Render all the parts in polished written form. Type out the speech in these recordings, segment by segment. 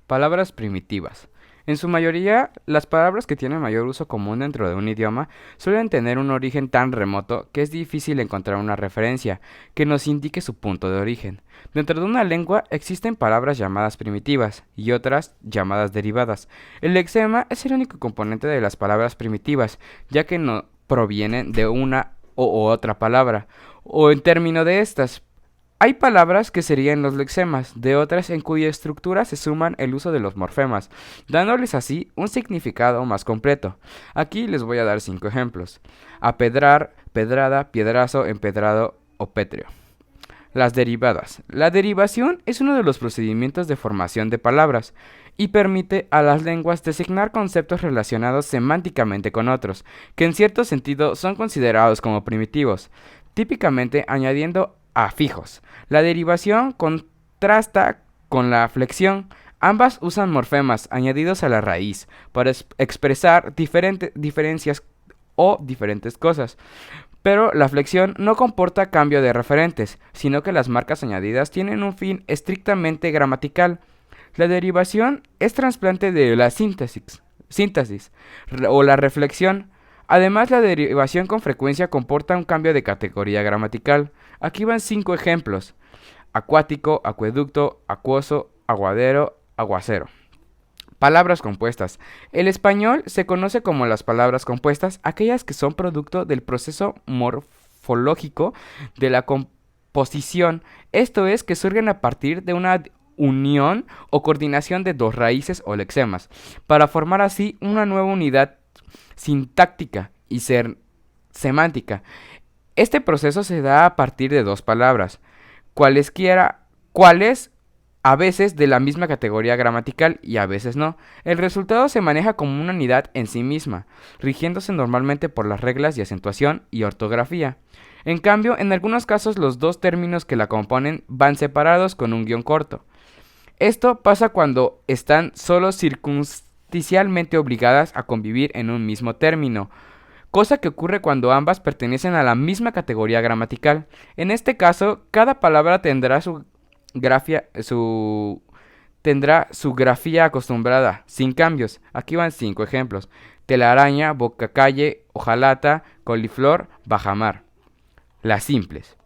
Palabras primitivas. En su mayoría, las palabras que tienen mayor uso común dentro de un idioma suelen tener un origen tan remoto que es difícil encontrar una referencia que nos indique su punto de origen. Dentro de una lengua existen palabras llamadas primitivas y otras llamadas derivadas. El lexema es el único componente de las palabras primitivas, ya que no provienen de una o otra palabra, o en término de estas. Hay palabras que serían los lexemas, de otras en cuya estructura se suman el uso de los morfemas, dándoles así un significado más completo. Aquí les voy a dar 5 ejemplos. Apedrar, pedrada, piedrazo, empedrado o pétreo. Las derivadas. La derivación es uno de los procedimientos de formación de palabras y permite a las lenguas designar conceptos relacionados semánticamente con otros, que en cierto sentido son considerados como primitivos, típicamente añadiendo afijos. La derivación contrasta con la flexión. Ambas usan morfemas añadidos a la raíz para expresar diferencias o diferentes cosas. Pero la flexión no comporta cambio de referentes, sino que las marcas añadidas tienen un fin estrictamente gramatical. La derivación es trasplante de la síntesis o la reflexión. Además, la derivación con frecuencia comporta un cambio de categoría gramatical. Aquí van 5 ejemplos: acuático, acueducto, acuoso, aguadero, aguacero. Palabras compuestas. El español se conoce como las palabras compuestas, aquellas que son producto del proceso morfológico de la composición, esto es, que surgen a partir de una unión o coordinación de dos raíces o lexemas, para formar así una nueva unidad sintáctica y semántica. Este proceso se da a partir de dos palabras, cuales a veces de la misma categoría gramatical y a veces no. El resultado se maneja como una unidad en sí misma, rigiéndose normalmente por las reglas de acentuación y ortografía. En cambio, en algunos casos los dos términos que la componen van separados con un guión corto. Esto pasa cuando están solo circunstancialmente obligadas a convivir en un mismo término, cosa que ocurre cuando ambas pertenecen a la misma categoría gramatical. En este caso, cada palabra grafia, su, tendrá su grafía acostumbrada, sin cambios. Aquí van 5 ejemplos: telaraña, bocacalle, hojalata, coliflor, bajamar. Las simples.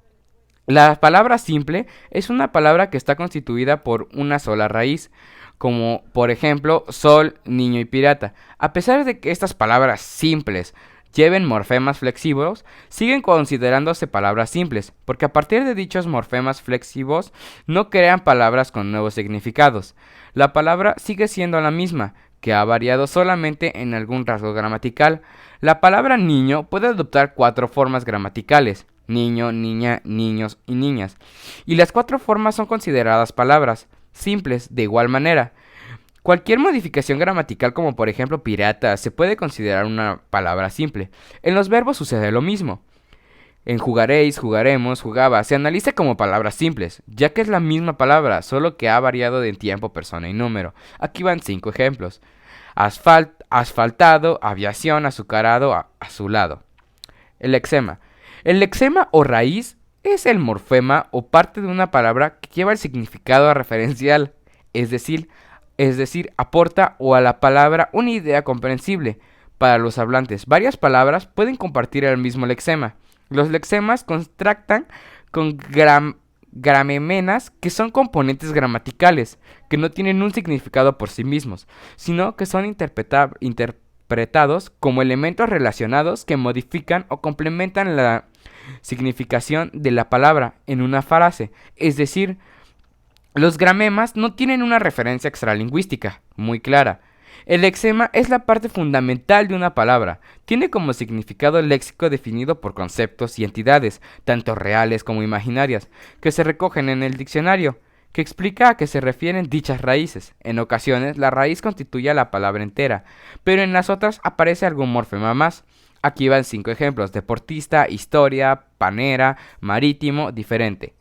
La palabra simple es una palabra que está constituida por una sola raíz, como por ejemplo sol, niño y pirata. A pesar de que estas palabras simples lleven morfemas flexivos, siguen considerándose palabras simples, porque a partir de dichos morfemas flexivos no crean palabras con nuevos significados. La palabra sigue siendo la misma, que ha variado solamente en algún rasgo gramatical. La palabra niño puede adoptar 4 formas gramaticales: niño, niña, niños y niñas, y las 4 formas son consideradas palabras simples de igual manera. Cualquier modificación gramatical, como por ejemplo pirata, se puede considerar una palabra simple. En los verbos sucede lo mismo. En jugaréis, jugaremos, jugaba, se analiza como palabras simples, ya que es la misma palabra, solo que ha variado de tiempo, persona y número. Aquí van 5 ejemplos: asfaltado, aviación, azucarado, azulado. El lexema. El lexema o raíz es el morfema o parte de una palabra que lleva el significado referencial, es decir, aporta o a la palabra una idea comprensible para los hablantes. Varias palabras pueden compartir el mismo lexema. Los lexemas contractan con gramemenas, que son componentes gramaticales, que no tienen un significado por sí mismos, sino que son interpretados como elementos relacionados que modifican o complementan la significación de la palabra en una frase. Es decir, los gramemas no tienen una referencia extralingüística muy clara. El lexema es la parte fundamental de una palabra. Tiene como significado el léxico definido por conceptos y entidades, tanto reales como imaginarias, que se recogen en el diccionario, que explica a qué se refieren dichas raíces. En ocasiones, la raíz constituye a la palabra entera, pero en las otras aparece algún morfema más. Aquí van 5 ejemplos: deportista, historia, panera, marítimo, diferente.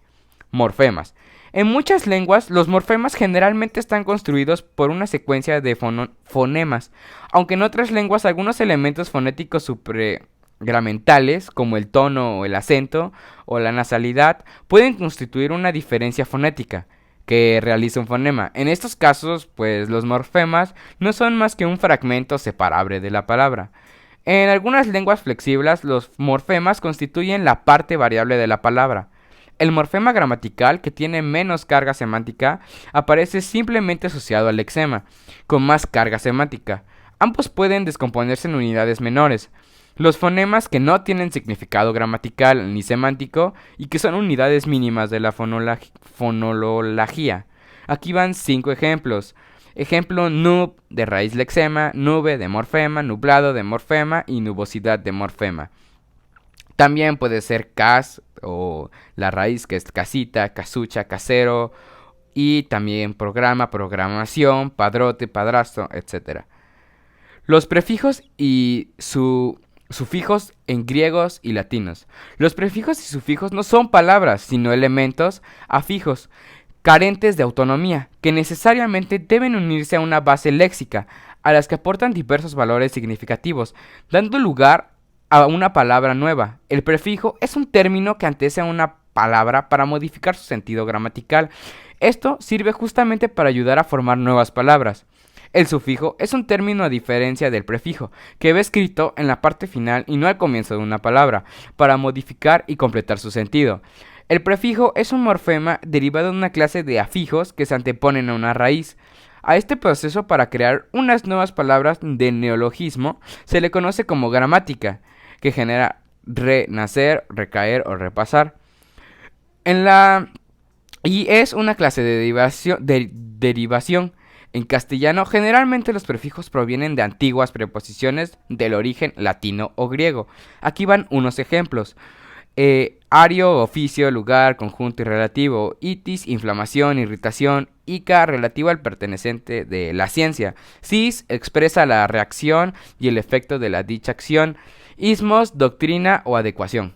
Morfemas. En muchas lenguas, los morfemas generalmente están construidos por una secuencia de fonemas, aunque en otras lenguas algunos elementos fonéticos supragramentales, como el tono o el acento o la nasalidad, pueden constituir una diferencia fonética. que realiza un fonema. En estos casos, pues los morfemas no son más que un fragmento separable de la palabra. En algunas lenguas flexibles, los morfemas constituyen la parte variable de la palabra. El morfema gramatical, que tiene menos carga semántica, aparece simplemente asociado al lexema, con más carga semántica. Ambos pueden descomponerse en unidades menores. Los fonemas que no tienen significado gramatical ni semántico y que son unidades mínimas de la fonología. Aquí van 5 ejemplos. Ejemplo: nub de raíz lexema, nube de morfema, nublado de morfema y nubosidad de morfema. También puede ser cas o la raíz, que es casita, casucha, casero, y también programa, programación, padrote, padrastro, etc. Los prefijos y sufijos en griegos y latinos. Los prefijos y sufijos no son palabras, sino elementos afijos, carentes de autonomía, que necesariamente deben unirse a una base léxica, a las que aportan diversos valores significativos, dando lugar a una palabra nueva. El prefijo es un término que antecede a una palabra para modificar su sentido gramatical. Esto sirve justamente para ayudar a formar nuevas palabras. El sufijo es un término a diferencia del prefijo, que va escrito en la parte final y no al comienzo de una palabra, para modificar y completar su sentido. El prefijo es un morfema derivado de una clase de afijos que se anteponen a una raíz. A este proceso para crear unas nuevas palabras de neologismo se le conoce como gramática, que genera renacer, recaer o repasar. Y es una clase de derivación. En castellano, generalmente los prefijos provienen de antiguas preposiciones del origen latino o griego. Aquí van unos ejemplos. Ario, oficio, lugar, conjunto y relativo. Itis, inflamación, irritación. Ica, relativo al perteneciente de la ciencia. Sis, expresa la reacción y el efecto de la dicha acción. Ismos, doctrina o adecuación.